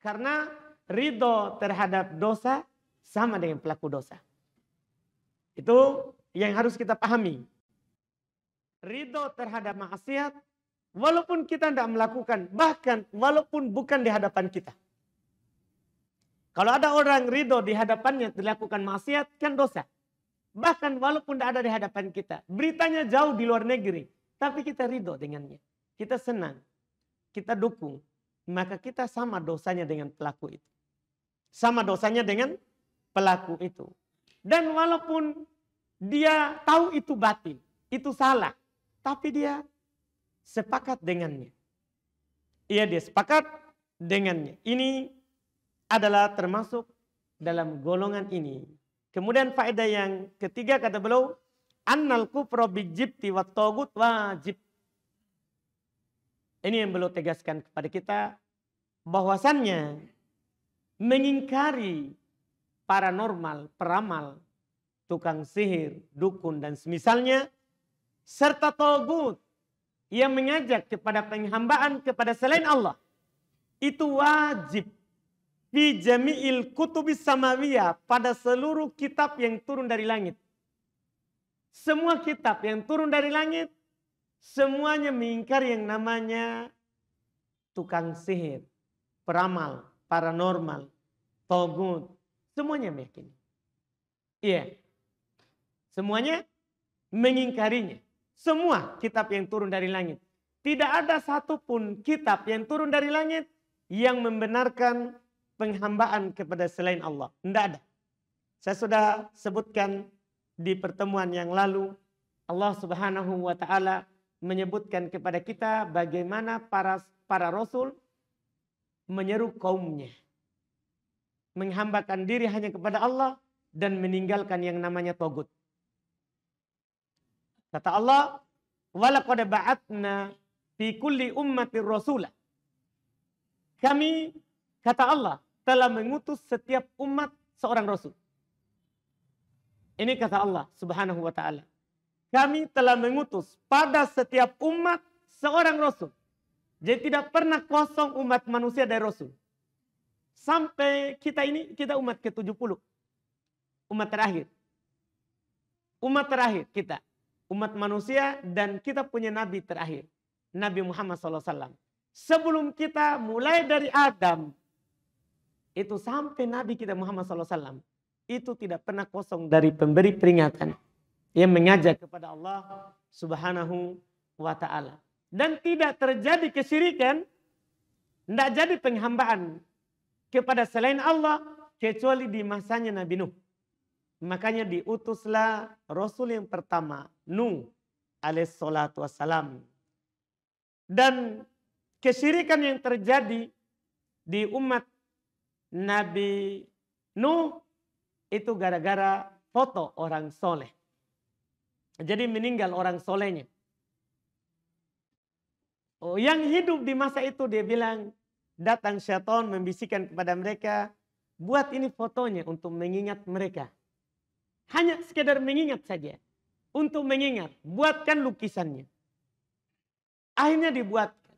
Karena ridho terhadap dosa sama dengan pelaku dosa. Itu yang harus kita pahami. Ridho terhadap maksiat, walaupun kita tidak melakukan, bahkan walaupun bukan di hadapan kita. Kalau ada orang ridho di hadapannya dilakukan maksiat, kan dosa. Bahkan walaupun tidak ada di hadapan kita. Beritanya jauh di luar negeri. Tapi kita ridho dengannya. Kita senang. Kita dukung. Maka kita sama dosanya dengan pelaku itu. Sama dosanya dengan pelaku itu. Dan walaupun dia tahu itu batil, itu salah. Tapi dia sepakat dengannya. Iya, dia sepakat dengannya. Ini adalah termasuk dalam golongan ini. Kemudian faedah yang ketiga kata beliau, annal kufra bijibti wat tagut wajib. Ini yang beliau tegaskan kepada kita, bahwasannya mengingkari paranormal, peramal, tukang sihir, dukun dan semisalnya, serta tagut yang mengajak kepada penghambaan kepada selain Allah, itu wajib fi jami'il kutubis samawiyah, pada seluruh kitab yang turun dari langit. Semua kitab yang turun dari langit, semuanya mengingkari yang namanya tukang sihir, peramal, paranormal, tagut. Semuanya meyakini. Iya. Semuanya mengingkarinya. Semua kitab yang turun dari langit. Tidak ada satupun kitab yang turun dari langit yang membenarkan penghambaan kepada selain Allah. Tidak ada. Saya sudah sebutkan di pertemuan yang lalu. Allah Subhanahu wa ta'ala menyebutkan kepada kita bagaimana para rasul menyeru kaumnya. Menghambakan diri hanya kepada Allah dan meninggalkan yang namanya tagut. Kata Allah, walaqad ba'atna fi kulli ummatir rasulah. Kami, kata Allah, telah mengutus setiap umat seorang rasul. Ini kata Allah Subhanahu wa ta'ala. Kami telah mengutus pada setiap umat seorang rasul. Jadi tidak pernah kosong umat manusia dari rasul. Sampai kita ini, kita umat ke-70. Umat terakhir. Umat terakhir kita. Umat manusia dan kita punya nabi terakhir. Nabi Muhammad SAW. Sebelum kita mulai dari Adam. Itu sampai Nabi kita Muhammad SAW. Itu tidak pernah kosong dari pemberi peringatan. Yang mengajak kepada Allah Subhanahu wa ta'ala. Dan tidak terjadi kesyirikan. Tidak jadi penghambaan kepada selain Allah. Kecuali di masanya Nabi Nuh. Makanya diutuslah Rasul yang pertama. Nuh alaihissalatu wassalam. Dan kesyirikan yang terjadi di umat Nabi Nuh. Itu gara-gara foto orang soleh. Jadi meninggal orang solehnya. Oh, yang hidup di masa itu dia bilang. Datang syaitan membisikkan kepada mereka. Buat ini fotonya untuk mengingat mereka. Hanya sekedar mengingat saja. Untuk mengingat. Buatkan lukisannya. Akhirnya dibuatkan.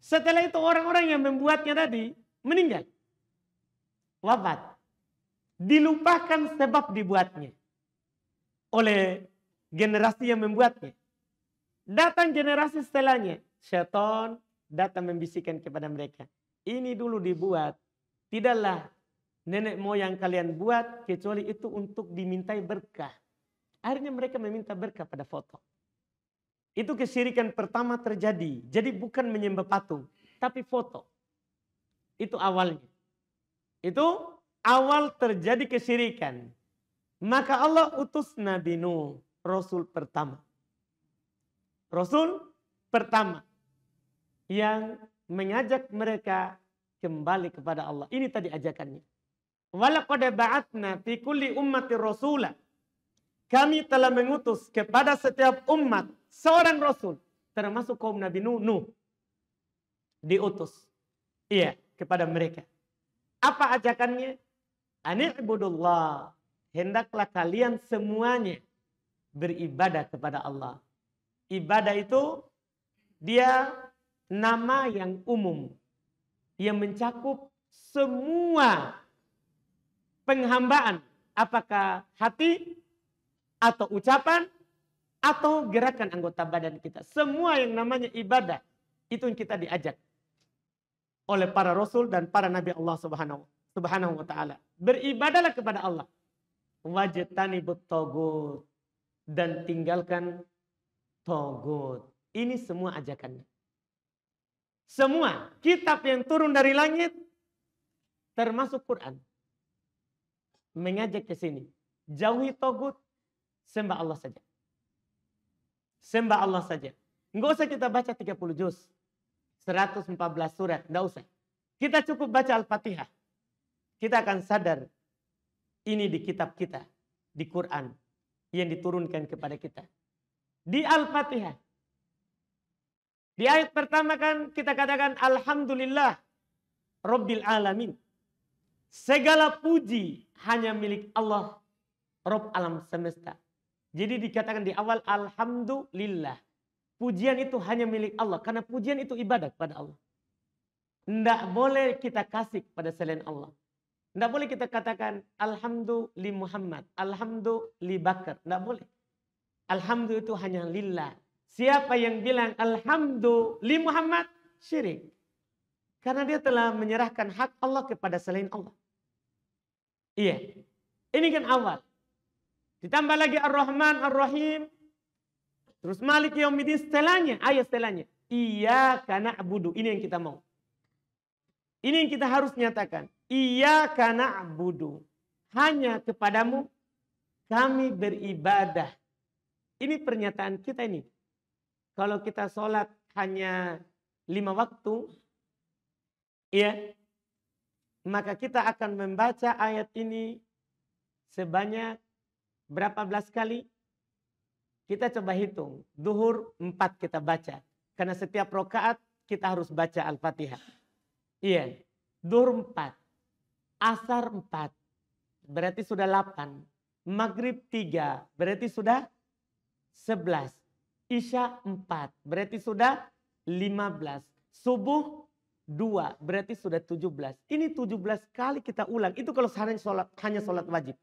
Setelah itu orang-orang yang membuatnya tadi meninggal. Wafat. Dilupakan sebab dibuatnya. Oleh generasi yang membuatnya. Datang generasi setelahnya. Syaitan datang membisikkan kepada mereka. Ini dulu dibuat. Tidaklah nenek moyang kalian buat. Kecuali itu untuk dimintai berkah. Akhirnya mereka meminta berkah pada foto. Itu kesyirikan pertama terjadi. Jadi bukan menyembah patung. Tapi foto. Itu awalnya. Itu awal terjadi kesyirikan. Maka Allah utus Nabi Nuh. Rasul pertama. Rasul pertama. Yang mengajak mereka kembali kepada Allah. Ini tadi ajakannya. Walaqad ba'atna fi kulli ummatir rasulah. Kami telah mengutus kepada setiap umat seorang rasul. Termasuk kaum Nabi Nuh. Diutus. Iya, kepada mereka. Apa ajakannya? Ani'budullah. Hendaklah kalian semuanya beribadah kepada Allah. Ibadah itu dia nama yang umum. yang mencakup semua penghambaan, apakah hati atau ucapan atau gerakan anggota badan kita. Semua yang namanya ibadah itu yang kita diajak oleh para rasul dan para nabi Allah Subhanahu wa taala. Beribadahlah kepada Allah. Wajtanibut tagut, dan tinggalkan tagut. Ini semua ajakannya. Semua kitab yang turun dari langit termasuk Quran mengajak ke sini. Jauhi tagut, sembah Allah saja. Sembah Allah saja. Enggak usah kita baca 30 juz, 114 surat, enggak usah. Kita cukup baca Al-Fatihah. Kita akan sadar ini di kitab kita, di Quran yang diturunkan kepada kita. Di Al-Fatihah. Di ayat pertama kan kita katakan Alhamdulillah Rabbil Alamin. Segala puji hanya milik Allah, Rabb alam semesta. Jadi dikatakan di awal Alhamdulillah. Pujian itu hanya milik Allah. Karena pujian itu ibadah kepada Allah. Tidak boleh kita kasih kepada selain Allah. Tidak boleh kita katakan Alhamdulillah Muhammad, Alhamdulillah Bakar. Tidak boleh. Alhamdulillah itu hanya lillah. Siapa yang bilang Alhamdulillah Muhammad, syirik. Karena dia telah menyerahkan hak Allah kepada selain Allah. Iya. Ini kan awal. Ditambah lagi Ar-Rahman, Ar-Rahim. Terus Malik Yaumiddin setelahnya, ayat setelahnya. Iyyaka na'budu. Ini yang kita mau. Ini yang kita harus nyatakan. Iyyaka na'budu. Hanya kepadamu kami beribadah. Ini pernyataan kita ini. Kalau kita sholat hanya 5 waktu, ya, maka kita akan membaca ayat ini sebanyak berapa belas kali? Kita coba hitung. Duhur 4 kita baca. Karena setiap rakaat kita harus baca Al-Fatihah. Iya. Duhur 4. Asar 4. Berarti sudah 8. Maghrib 3. Berarti sudah 11. Isya 4. Berarti sudah 15. Subuh 2. Berarti sudah 17. Ini 17 kali kita ulang. Itu kalau sehari hanya sholat wajib.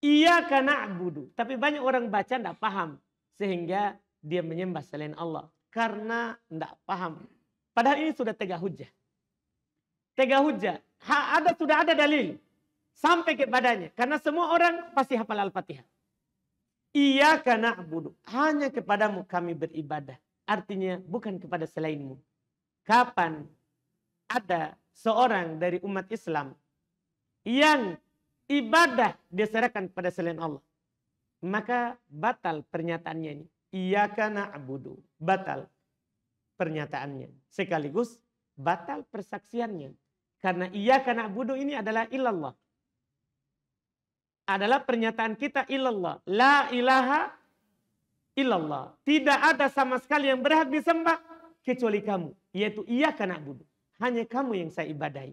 Iyyaka na'budu. Tapi banyak orang baca tidak paham. Sehingga dia menyembah selain Allah. Karena tidak paham. Padahal ini sudah tegak hujah. Tegak hujah. Sudah ada dalil. Sampai kepadanya. Karena semua orang pasti hafal Al-Fatihah. Iyyaka na'budu. Hanya kepadamu kami beribadah. Artinya bukan kepada selainmu. Kapan ada seorang dari umat Islam yang ibadah diserahkan pada selain Allah, maka batal pernyataannya ini. Iyyaka na'budu. Batal pernyataannya. Sekaligus batal persaksiannya. Karena iyyaka na'budu ini adalah illallah. Adalah pernyataan kita illallah. La ilaha illallah. Tidak ada sama sekali yang berhak disembah kecuali kamu. Yaitu iyyaka na'budu. Hanya kamu yang saya ibadahi.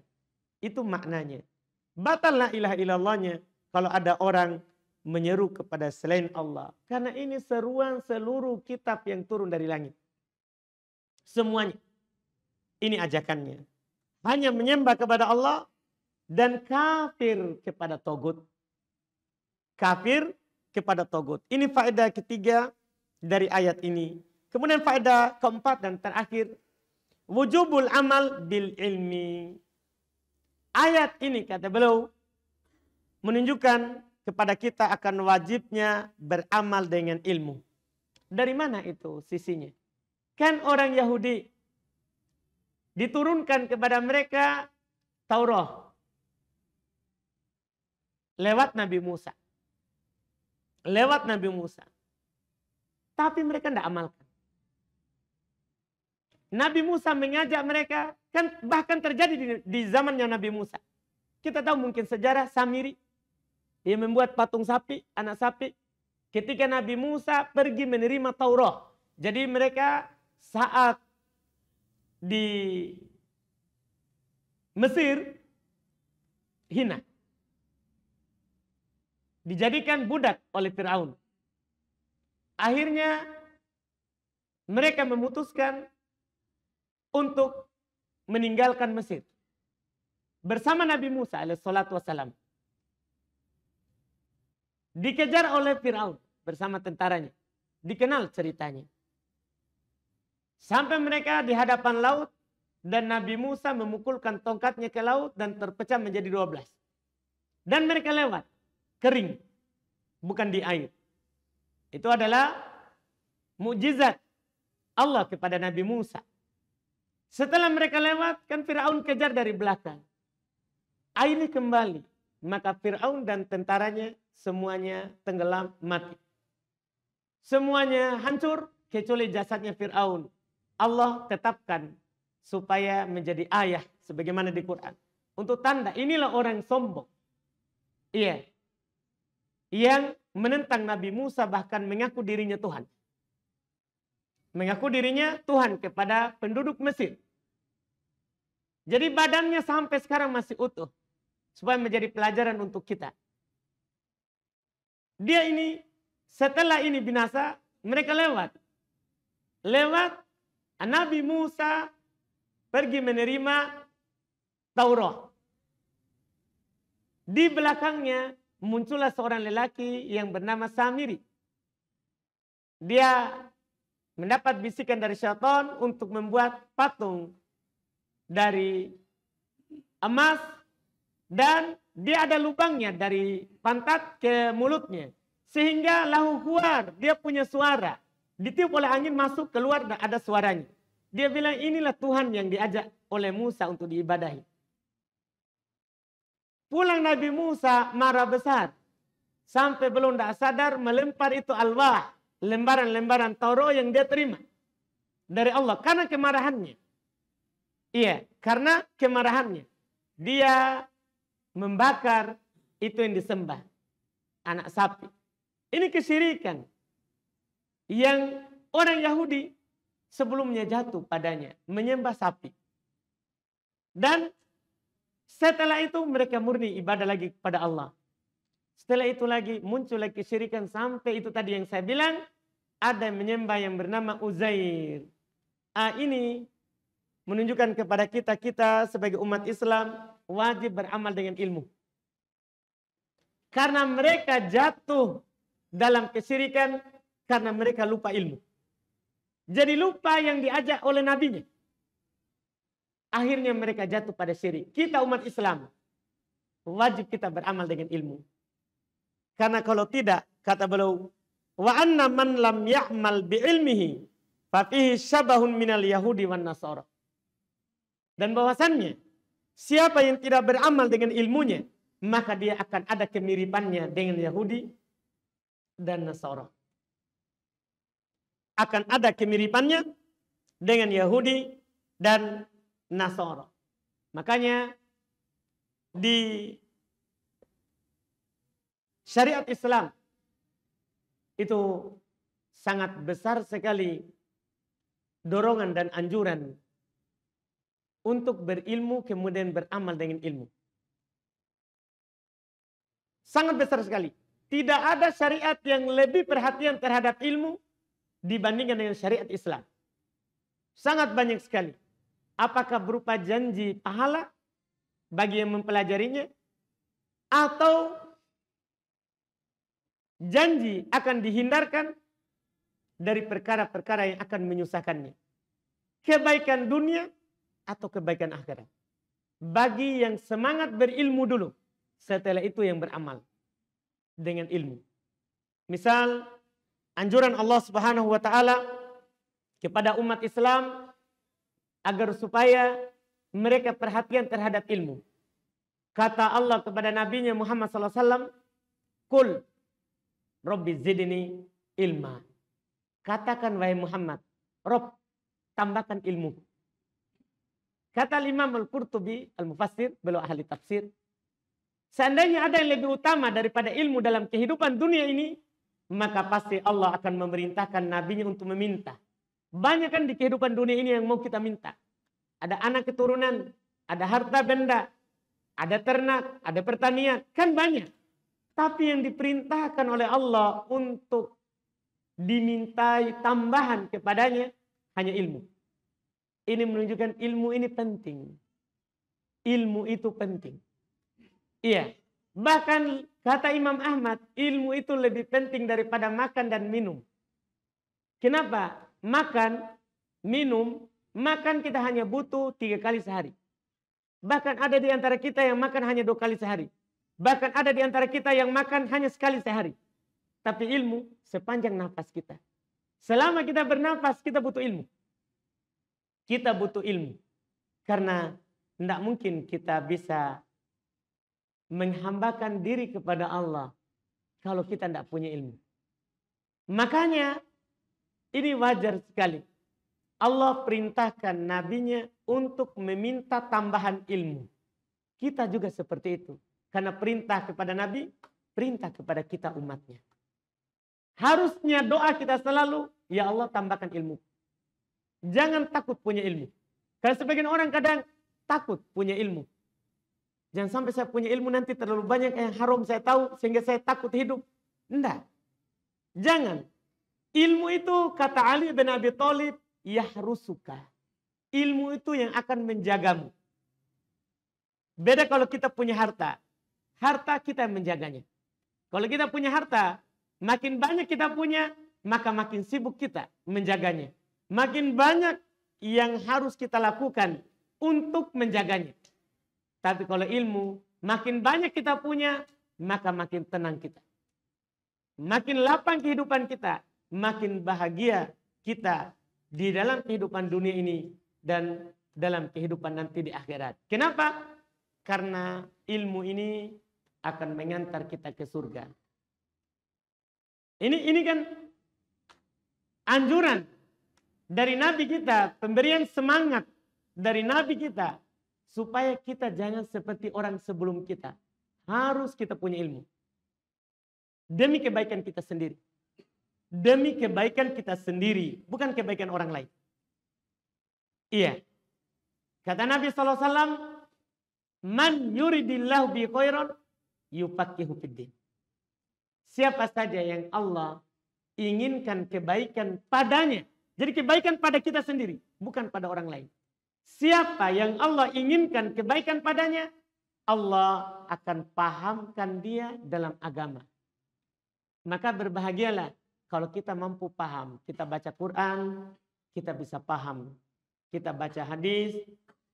Itu maknanya. Batal la ilaha illallahnya kalau ada orang menyeru kepada selain Allah. Karena ini seruan seluruh kitab yang turun dari langit. Semuanya. Ini ajakannya. Hanya menyembah kepada Allah dan kafir kepada togut. Kafir kepada togut. Ini faedah ketiga dari ayat ini. Kemudian faedah keempat dan terakhir. Wujubul amal bil ilmi. Ayat ini kata beliau menunjukkan kepada kita akan wajibnya beramal dengan ilmu. Dari mana itu sisinya? Kan orang Yahudi diturunkan kepada mereka Taurat lewat Nabi Musa. Lewat Nabi Musa. Tapi mereka tidak amalkan. Nabi Musa mengajak mereka, kan bahkan terjadi di zamannya Nabi Musa. Kita tahu mungkin sejarah Samiri. Dia membuat patung sapi, anak sapi. Ketika Nabi Musa pergi menerima Taurat. Jadi mereka saat di Mesir hina. Dijadikan budak oleh Firaun. Akhirnya mereka memutuskan untuk meninggalkan Mesir. Bersama Nabi Musa alaihissalatu wassalam. Dikejar oleh Fir'aun bersama tentaranya. Dikenal ceritanya. Sampai mereka di hadapan laut dan Nabi Musa memukulkan tongkatnya ke laut dan terpecah menjadi 12. Dan mereka lewat. Kering. Bukan di air. Itu adalah mukjizat Allah kepada Nabi Musa. Setelah mereka lewat, kan Fir'aun kejar dari belakang. Airnya kembali. Maka Fir'aun dan tentaranya semuanya tenggelam mati. Semuanya hancur kecuali jasadnya Fir'aun. Allah tetapkan supaya menjadi ayah sebagaimana di Quran. Untuk tanda inilah orang sombong. Iya. Yang menentang Nabi Musa bahkan mengaku dirinya Tuhan. Mengaku dirinya Tuhan kepada penduduk Mesir. Jadi badannya sampai sekarang masih utuh. Supaya menjadi pelajaran untuk kita. Dia ini setelah ini binasa mereka lewat. Lewat Nabi Musa pergi menerima Taurat. Di belakangnya muncullah seorang lelaki yang bernama Samiri. Dia mendapat bisikan dari syaitan untuk membuat patung dari emas dan dia ada lubangnya dari pantat ke mulutnya. Sehingga lahu keluar, dia punya suara. Ditiup oleh angin masuk keluar dan ada suaranya. Dia bilang inilah Tuhan yang diajak oleh Musa untuk diibadahi. Pulang Nabi Musa marah besar. Sampai belum tak sadar melempar itu alwah. Lembaran-lembaran Taurat yang dia terima. Dari Allah. Karena kemarahannya. Iya. Karena kemarahannya. Dia membakar itu yang disembah. Anak sapi. Ini kesyirikan. Yang orang Yahudi sebelumnya jatuh padanya. Menyembah sapi. Dan setelah itu mereka murni ibadah lagi kepada Allah. Setelah itu lagi muncul lagi kesyirikan sampai itu tadi yang saya bilang. Ada yang menyembah yang bernama Uzair. Ini menunjukkan kepada kita sebagai umat Islam wajib beramal dengan ilmu. Karena mereka jatuh dalam kesyirikan karena mereka lupa ilmu. Jadi lupa yang diajak oleh nabinya. Akhirnya mereka jatuh pada syirik. Kita umat Islam wajib kita beramal dengan ilmu. Karena kalau tidak, kata beliau, wa anna man lam ya'mal bi ilmihi fa fihi syabahun minal yahudi wan nasara. Dan bahwasannya siapa yang tidak beramal dengan ilmunya, maka dia akan ada kemiripannya dengan Yahudi dan Nasara. Akan ada kemiripannya dengan Yahudi dan Nasara. Makanya di syariat Islam itu sangat besar sekali dorongan dan anjuran untuk berilmu kemudian beramal dengan ilmu. Sangat besar sekali. Tidak ada syariat yang lebih perhatian terhadap ilmu dibandingkan dengan syariat Islam. Sangat banyak sekali. Apakah berupa janji pahala bagi yang mempelajarinya, atau janji akan dihindarkan dari perkara-perkara yang akan menyusahkannya. Kebaikan dunia atau kebaikan akhirat. Bagi yang semangat berilmu dulu, setelah itu yang beramal dengan ilmu. Misal anjuran Allah Subhanahu wa taala kepada umat Islam agar supaya mereka perhatian terhadap ilmu. Kata Allah kepada nabinya Muhammad sallallahu alaihi wasallam, "Qul Rabbi zidni ilma." Katakan wahai Muhammad, Rob, tambahkan ilmu. Kata Imam Al-Qurtubi, Al-Mufassir, beliau ahli tafsir, seandainya ada yang lebih utama daripada ilmu dalam kehidupan dunia ini, maka pasti Allah akan memerintahkan nabinya untuk meminta. Banyak kan di kehidupan dunia ini yang mau kita minta. Ada anak keturunan, ada harta benda, ada ternak, ada pertanian, kan banyak. Tapi yang diperintahkan oleh Allah untuk dimintai tambahan kepadanya hanya ilmu. Ini menunjukkan ilmu ini penting. Ilmu itu penting. Iya. Bahkan kata Imam Ahmad, ilmu itu lebih penting daripada makan dan minum. Kenapa? Makan, minum, makan kita hanya butuh 3 kali sehari. Bahkan ada di antara kita yang makan hanya 2 kali sehari. Bahkan ada di antara kita yang makan hanya sekali sehari. Tapi ilmu sepanjang nafas kita. Selama kita bernafas, kita butuh ilmu. Kita butuh ilmu. Karena tidak mungkin kita bisa menghambakan diri kepada Allah kalau kita tidak punya ilmu. Makanya ini wajar sekali. Allah perintahkan nabinya untuk meminta tambahan ilmu. Kita juga seperti itu. Karena perintah kepada nabi, perintah kepada kita umatnya. Harusnya doa kita selalu, ya Allah tambahkan ilmu. Jangan takut punya ilmu. Karena sebagian orang kadang takut punya ilmu. Jangan sampai saya punya ilmu nanti terlalu banyak yang haram saya tahu sehingga saya takut hidup. Enggak. Jangan. Ilmu itu kata Ali bin Abi Thalib, yahrusuka. Ilmu itu yang akan menjagamu. Beda kalau kita punya harta. Harta kita yang menjaganya. Kalau kita punya harta, makin banyak kita punya, maka makin sibuk kita menjaganya. Makin banyak yang harus kita lakukan untuk menjaganya. Tapi kalau ilmu, makin banyak kita punya, maka makin tenang kita. Makin lapang kehidupan kita, makin bahagia kita di dalam kehidupan dunia ini dan dalam kehidupan nanti di akhirat. Kenapa? Karena ilmu ini akan mengantar kita ke surga. Ini kan anjuran dari Nabi kita, pemberian semangat dari Nabi kita, supaya kita jangan seperti orang sebelum kita. Harus kita punya ilmu. Demi kebaikan kita sendiri. Demi kebaikan kita sendiri, bukan kebaikan orang lain. Iya. Kata Nabi SAW, man yuridillahu bi khairan yufaqihu fiddin. Siapa saja yang Allah inginkan kebaikan padanya. Jadi kebaikan pada kita sendiri, bukan pada orang lain. Siapa yang Allah inginkan kebaikan padanya, Allah akan pahamkan dia dalam agama. Maka berbahagialah kalau kita mampu paham. Kita baca Quran, kita bisa paham. Kita baca hadis,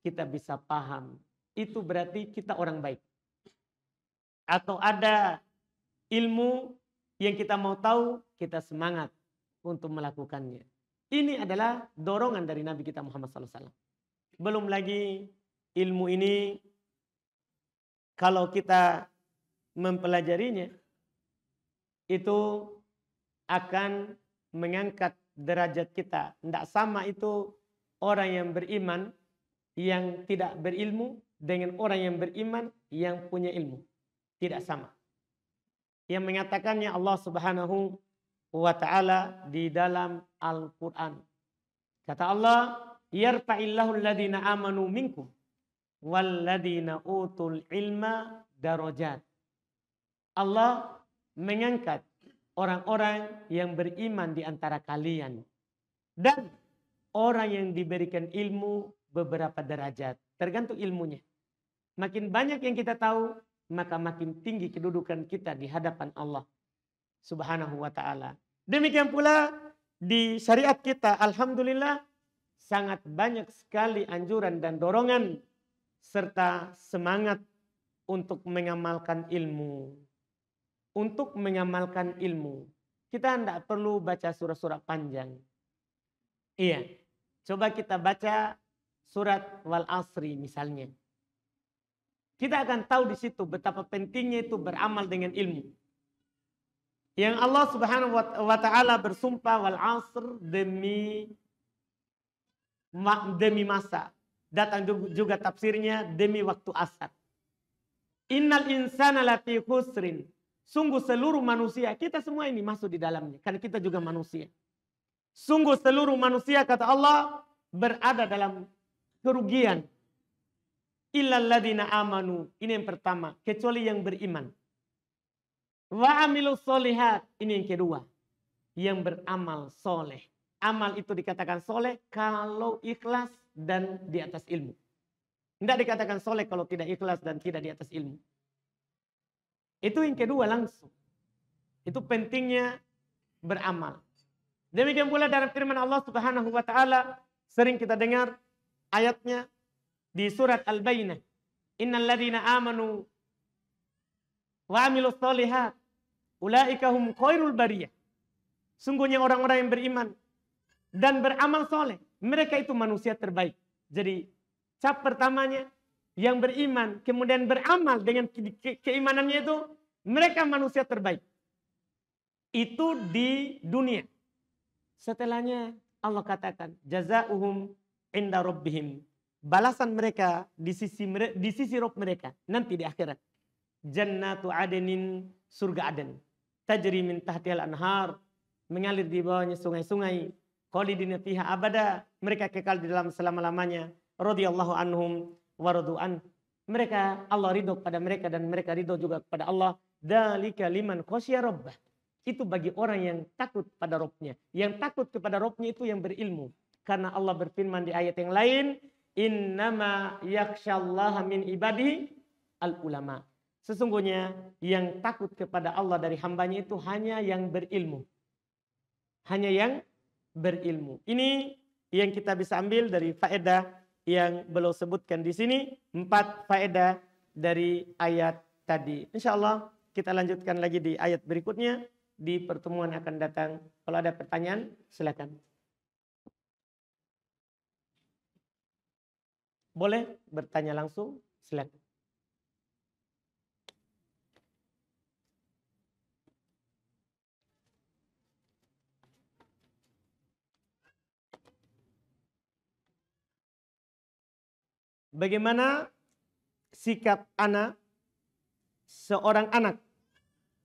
kita bisa paham. Itu berarti kita orang baik. Atau ada ilmu yang kita mau tahu, kita semangat untuk melakukannya. Ini adalah dorongan dari Nabi kita Muhammad SAW. Belum lagi ilmu ini, kalau kita mempelajarinya, itu akan mengangkat derajat kita. Tidak sama itu orang yang beriman, yang tidak berilmu, dengan orang yang beriman, yang punya ilmu. Tidak sama. Yang mengatakannya Allah Subhanahu wa ta'ala di dalam Al-Quran. Kata Allah, yarfa'illahu alladhina amanu minkum walladhina utul ilma darajat. Allah mengangkat orang-orang yang beriman di antara kalian dan orang yang diberikan ilmu beberapa derajat. Tergantung ilmunya. Makin banyak yang kita tahu, maka makin tinggi kedudukan kita di hadapan Allah Subhanahu wa ta'ala. Demikian pula di syariat kita, alhamdulillah, sangat banyak sekali anjuran dan dorongan serta semangat untuk mengamalkan ilmu. Untuk mengamalkan ilmu. Kita tidak perlu baca surat-surat panjang. Iya. Coba kita baca surat Wal Asri misalnya. Kita akan tahu di situ betapa pentingnya itu beramal dengan ilmu. Yang Allah Subhanahu wa ta'ala bersumpah wal asr demi masa. Datang juga tafsirnya demi waktu asar. Innal insana lafi khusrin. Sungguh seluruh manusia, kita semua ini masuk di dalamnya. Karena kita juga manusia. Sungguh seluruh manusia, kata Allah, berada dalam kerugian. Illalladzina amanu. Ini yang pertama. Kecuali yang beriman. Wa amilus solihat. Ini yang kedua. Yang beramal soleh. Amal itu dikatakan soleh kalau ikhlas dan di atas ilmu. Tidak dikatakan soleh kalau tidak ikhlas dan tidak di atas ilmu. Itu yang kedua langsung. Itu pentingnya beramal. Demikian pula dalam firman Allah Subhanahu wa taala, sering kita dengar ayatnya di surat Al-Bayyinah. Innal ladzina amanu wa amilus sholihat ulaika hum khairul bariyah. Sungguhnya orang-orang yang beriman dan beramal soleh, mereka itu manusia terbaik. Jadi cap pertamanya yang beriman kemudian beramal dengan keimanannya itu, mereka manusia terbaik. Itu di dunia. Setelahnya Allah katakan jazaohum inda rabbihim. Balasan mereka di sisi Rabb mereka nanti di akhirat. Jannatu adenin, surga Aden. Tajri min tahtihal anhar, mengalir di bawahnya sungai-sungai. Khalidina fiha abada, mereka kekal di dalam selama-lamanya. Radhiyallahu anhum wa radu an. Mereka Allah ridho pada mereka dan mereka ridho juga kepada Allah. Dzalika liman khasya rabbah. Itu bagi orang yang takut pada Rabb-nya. Yang takut kepada Rabb-nya itu yang berilmu. Karena Allah berfirman di ayat yang lain, innama yakhsyallaha min ibadihi al-ulama. Sesungguhnya yang takut kepada Allah dari hambanya itu hanya yang berilmu. Hanya yang berilmu. Ini yang kita bisa ambil dari faedah yang beliau sebutkan di sini. 4 faedah dari ayat tadi. Insyaallah kita lanjutkan lagi di ayat berikutnya. Di pertemuan akan datang. Kalau ada pertanyaan, silakan. Boleh bertanya langsung, silakan. Bagaimana sikap anak, seorang anak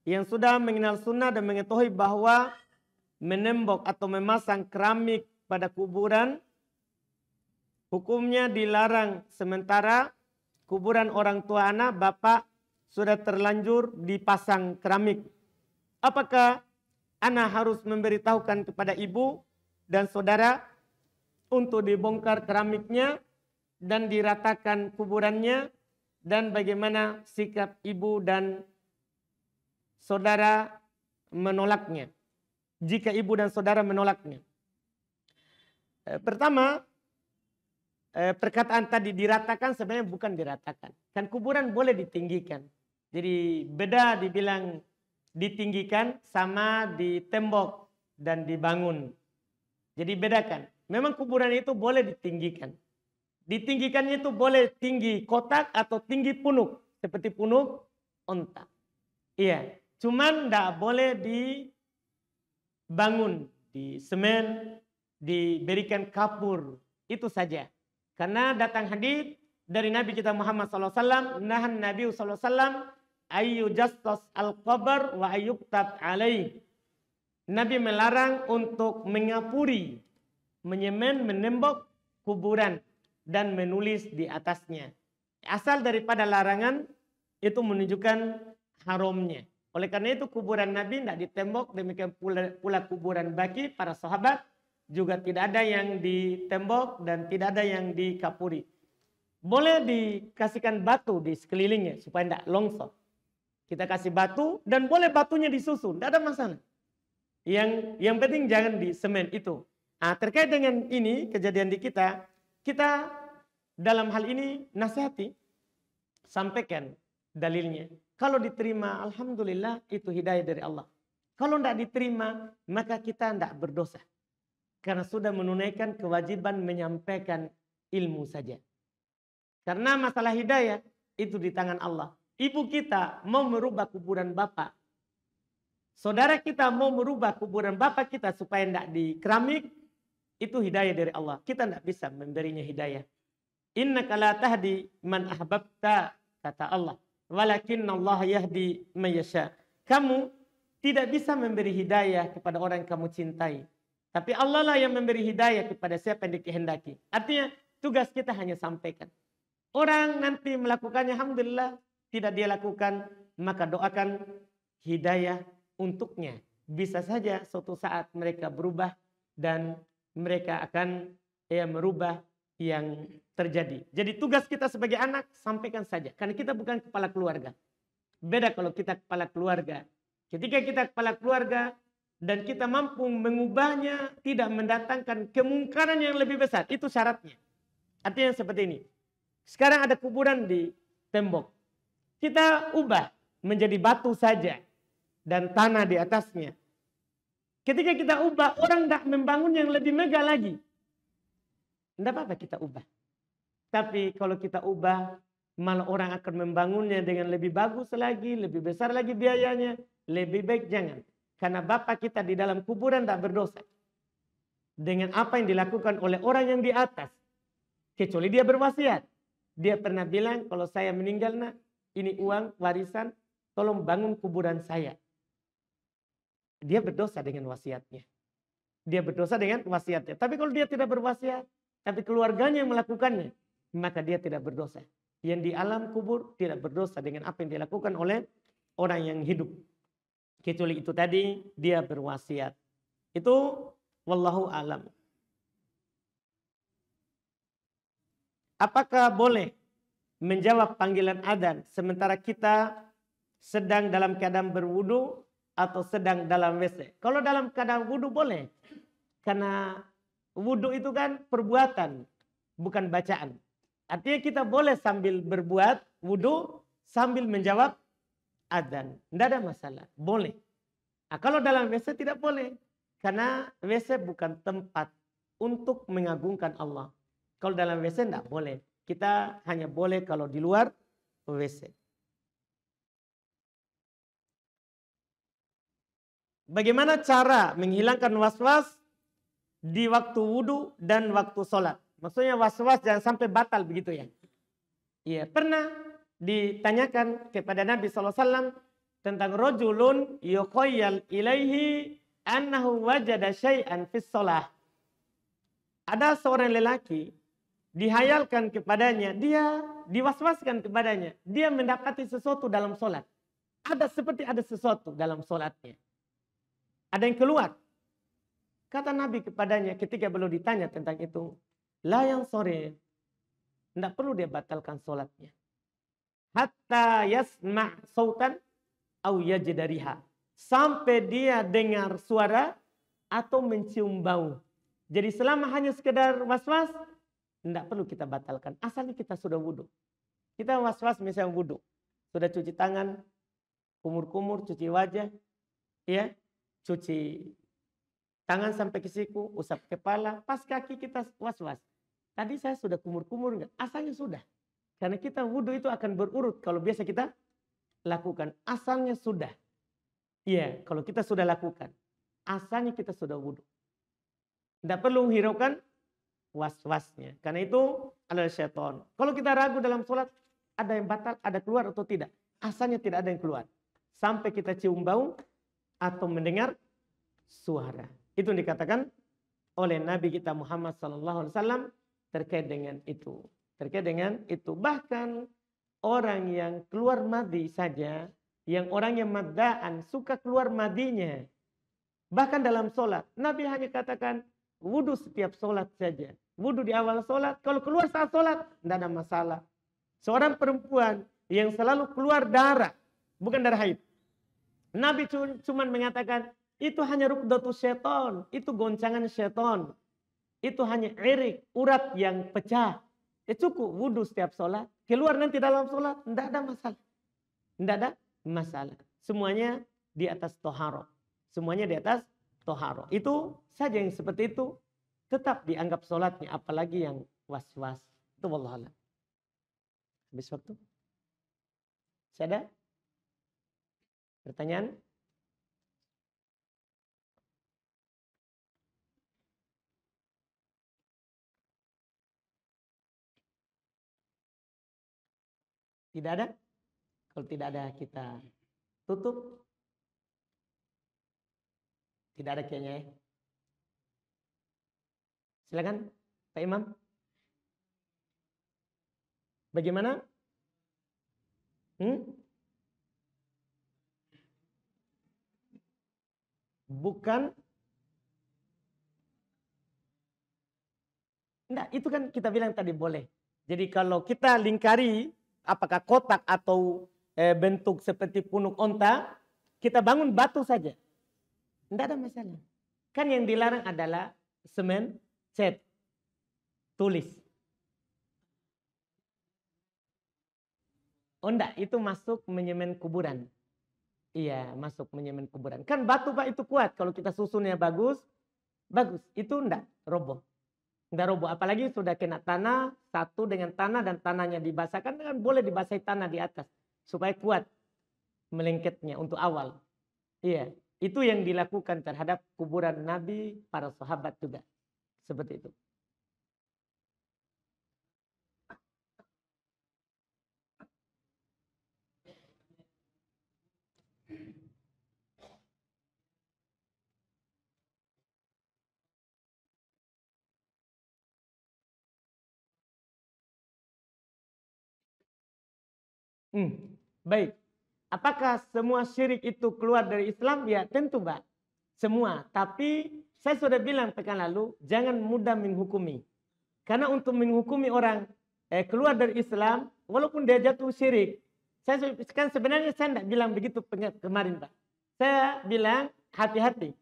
yang sudah mengenal sunnah dan mengetahui bahwa menembok atau memasang keramik pada kuburan hukumnya dilarang, sementara kuburan orang tua anak, bapak sudah terlanjur dipasang keramik. Apakah anak harus memberitahukan kepada ibu dan saudara untuk dibongkar keramiknya dan diratakan kuburannya, dan bagaimana sikap ibu dan saudara menolaknya jika ibu dan saudara menolaknya? Pertama, perkataan tadi diratakan sebenarnya bukan diratakan. Kan kuburan boleh ditinggikan. Jadi beda dibilang ditinggikan sama ditembok dan dibangun. Jadi bedakan. Memang kuburan itu boleh ditinggikan. Ditinggikannya itu boleh tinggi kotak atau tinggi punuk. Seperti punuk onta. Iya. Cuman tidak boleh dibangun, di semen, diberikan kapur. Itu saja. Karena datang hadis dari Nabi kita Muhammad SAW, nahan Nabi SAW ayu jastos al-qabr wa ayyuktab alaih. Nabi melarang untuk mengapuri, menyemen, menembok kuburan dan menulis di atasnya. Asal daripada larangan itu menunjukkan haramnya. Oleh karena itu kuburan Nabi tidak ditembok, demikian pula kuburan baki para sahabat juga tidak ada yang ditembok dan tidak ada yang dikapuri. Boleh dikasihkan batu di sekelilingnya supaya tidak longsor. Kita kasih batu dan boleh batunya disusun, tidak ada masalah. Yang penting jangan di semen itu. Nah, terkait dengan ini kejadian di kita dalam hal ini nasihati, sampaikan dalilnya. Kalau diterima, alhamdulillah itu hidayah dari Allah. Kalau tidak diterima, maka kita tidak berdosa. Karena sudah menunaikan kewajiban menyampaikan ilmu saja. Karena masalah hidayah itu di tangan Allah. Ibu kita mau merubah kuburan bapak. Saudara kita mau merubah kuburan bapak kita supaya tidak di keramik. Itu hidayah dari Allah. Kita tidak bisa memberinya hidayah. Innaka la tahdi man ahbabta, kata Allah. Walakinna Allah yahdi man yasha. Kamu tidak bisa memberi hidayah kepada orang yang kamu cintai. Tapi Allah lah yang memberi hidayah kepada siapa yang dikehendaki. Artinya tugas kita hanya sampaikan. Orang nanti melakukannya, alhamdulillah. Tidak dia lakukan, maka doakan hidayah untuknya. Bisa saja suatu saat mereka berubah dan mereka akan merubah yang terjadi. Jadi tugas kita sebagai anak, sampaikan saja. Karena kita bukan kepala keluarga. Beda kalau kita kepala keluarga. Ketika kita kepala keluarga dan kita mampu mengubahnya, tidak mendatangkan kemungkaran yang lebih besar. Itu syaratnya. Artinya seperti ini. Sekarang ada kuburan di tembok. Kita ubah menjadi batu saja dan tanah di atasnya. Ketika kita ubah, orang tidak membangun yang lebih megah lagi. Tidak apa-apa kita ubah. Tapi kalau kita ubah, malah orang akan membangunnya dengan lebih bagus lagi, lebih besar lagi biayanya. Lebih baik jangan. Karena Bapak kita di dalam kuburan tidak berdosa. Dengan apa yang dilakukan oleh orang yang di atas. Kecuali dia berwasiat. Dia pernah bilang, kalau saya meninggal, nak, ini uang warisan, tolong bangun kuburan saya. Dia berdosa dengan wasiatnya. Dia berdosa dengan wasiatnya. Tapi kalau dia tidak berwasiat, tapi keluarganya yang melakukannya, maka dia tidak berdosa. Yang di alam kubur tidak berdosa dengan apa yang dilakukan oleh orang yang hidup. Kecuali itu tadi, dia berwasiat. Itu wallahu alam. Apakah boleh menjawab panggilan adzan sementara kita sedang dalam keadaan berwudu atau sedang dalam WC? Kalau dalam keadaan wudu boleh. Karena wudu itu kan perbuatan, bukan bacaan. Artinya kita boleh sambil berbuat wudu sambil menjawab adzan. Tidak ada masalah. Boleh. Nah, kalau dalam WC tidak boleh. Karena WC bukan tempat untuk mengagungkan Allah. Kalau dalam WC tidak boleh. Kita hanya boleh kalau di luar WC. Bagaimana cara menghilangkan was-was di waktu wudu dan waktu sholat? Maksudnya was-was jangan sampai batal begitu ya. Iya, pernah ditanyakan kepada Nabi SAW tentang rojulun yuqayyal ilaihi annahu wajada syai'an fis sholah. Ada seorang lelaki dihayalkan kepadanya, dia diwaswaskan kepadanya, dia mendapati sesuatu dalam sholat. Ada sesuatu dalam sholatnya. Ada yang keluar. Kata Nabi kepadanya ketika beliau ditanya tentang itu, la yang sore, tidak perlu dia batalkan sholatnya. Hatta yasma' sautan au yajidariha. Sampai dia dengar suara atau mencium bau. Jadi selama hanya sekedar was-was, tidak perlu kita batalkan. Asalnya kita sudah wudhu. Kita was-was misalnya wudhu. Sudah cuci tangan, kumur-kumur, cuci wajah, ya, cuci tangan sampai ke siku, usap kepala, pas kaki kita was-was. Tadi saya sudah kumur-kumur enggak? Asalnya sudah. Karena kita wudhu itu akan berurut kalau biasa kita lakukan. Asalnya sudah. Iya, kalau kita sudah lakukan. Asalnya kita sudah wudhu. Tidak perlu hiraukan was-wasnya. Karena itu adalah syaitan. Kalau kita ragu dalam sholat, ada yang batal, ada keluar atau tidak. Asalnya tidak ada yang keluar. Sampai kita cium bau atau mendengar suara. Itu yang dikatakan oleh Nabi kita Muhammad SAW terkait dengan itu. Terkait dengan itu. Bahkan orang yang keluar madi saja, yang orang yang maddaan suka keluar madinya. Bahkan dalam sholat, Nabi hanya katakan, wudu setiap sholat saja. Wudu di awal sholat, kalau keluar saat sholat, tidak ada masalah. Seorang perempuan yang selalu keluar darah, bukan darah haid. Nabi cuma mengatakan, itu hanya rukdatu syaitan, itu goncangan syaitan. Itu hanya irik, urat yang pecah. Cukup wudu setiap sholat. Keluar nanti dalam sholat, tidak ada masalah. Tidak ada masalah. Semuanya di atas toharo. Semuanya di atas toharo. Itu saja yang seperti itu tetap dianggap sholatnya. Apalagi yang was-was. Itu wallahualam. Habis waktu? Saya ada? Pertanyaan? Tidak ada? Kalau tidak ada kita tutup. Tidak ada kayaknya ya. Silakan Pak Imam. Bagaimana? Bukan Enggak, itu kan kita bilang tadi boleh. Jadi kalau kita lingkari apakah kotak atau bentuk seperti punuk onta, kita bangun batu saja. Enggak ada masalah. Kan yang dilarang adalah semen, cat, tulis. Oh enggak, itu masuk menyemen kuburan. Iya, masuk menyemen kuburan. Kan batu Pak itu kuat. Kalau kita susunnya bagus, bagus. Itu enggak roboh. Enggak roboh. Apalagi sudah kena tanah, satu dengan tanah dan tanahnya dibasahkan, kan boleh dibasahi tanah di atas. Supaya kuat melengketnya untuk awal. Iya, itu yang dilakukan terhadap kuburan Nabi, para sahabat juga. Seperti itu. Baik. Apakah semua syirik itu keluar dari Islam? Ya tentu Pak. Semua. Tapi saya sudah bilang pekan lalu, jangan mudah menghukumi. Karena untuk menghukumi orang keluar dari Islam, walaupun dia jatuh syirik. Kan sebenarnya saya tidak bilang begitu kemarin Pak. Saya bilang hati-hati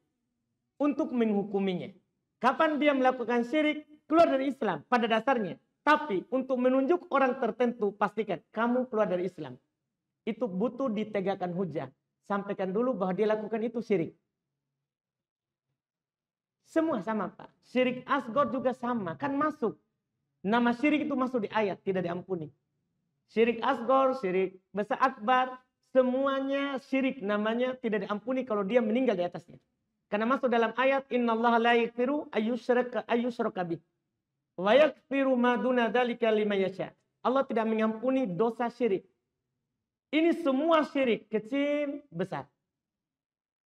untuk menghukuminya. Kapan dia melakukan syirik, keluar dari Islam pada dasarnya. Tapi untuk menunjuk orang tertentu, pastikan kamu keluar dari Islam. Itu butuh ditegakkan hujah. Sampaikan dulu bahwa dia lakukan itu syirik. Semua sama Pak. Syirik asghar juga sama. Kan masuk. Nama syirik itu masuk di ayat. Tidak diampuni. Syirik asghar, syirik besar akbar. Semuanya syirik namanya tidak diampuni kalau dia meninggal di atasnya. Karena masuk dalam ayat. Innallaha la yaghfiru ayyushraka bih. Wa yaghfiru ma duna dzalika liman yasha. Allah tidak mengampuni dosa syirik. Ini semua syirik, kecil, besar.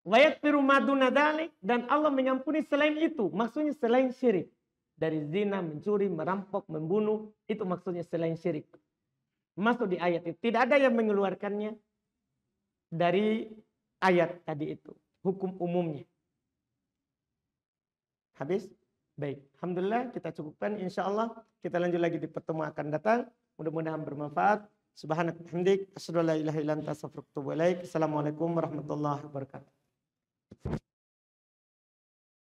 Wa yaghfiru ma duna dzalik, dan Allah mengampuni selain itu. Maksudnya selain syirik. Dari zina, mencuri, merampok, membunuh, itu maksudnya selain syirik. Masuk di ayat itu. Tidak ada yang mengeluarkannya dari ayat tadi itu. Hukum umumnya. Habis? Baik. Alhamdulillah kita cukupkan. Insya Allah kita lanjut lagi di pertemuan akan datang. Mudah-mudahan bermanfaat. Subhanaka hamdik. Asyhadu an la ilaha illa anta astaghfiruka wa atubu ilaik. Assalamualaikum warahmatullahi wabarakatuh.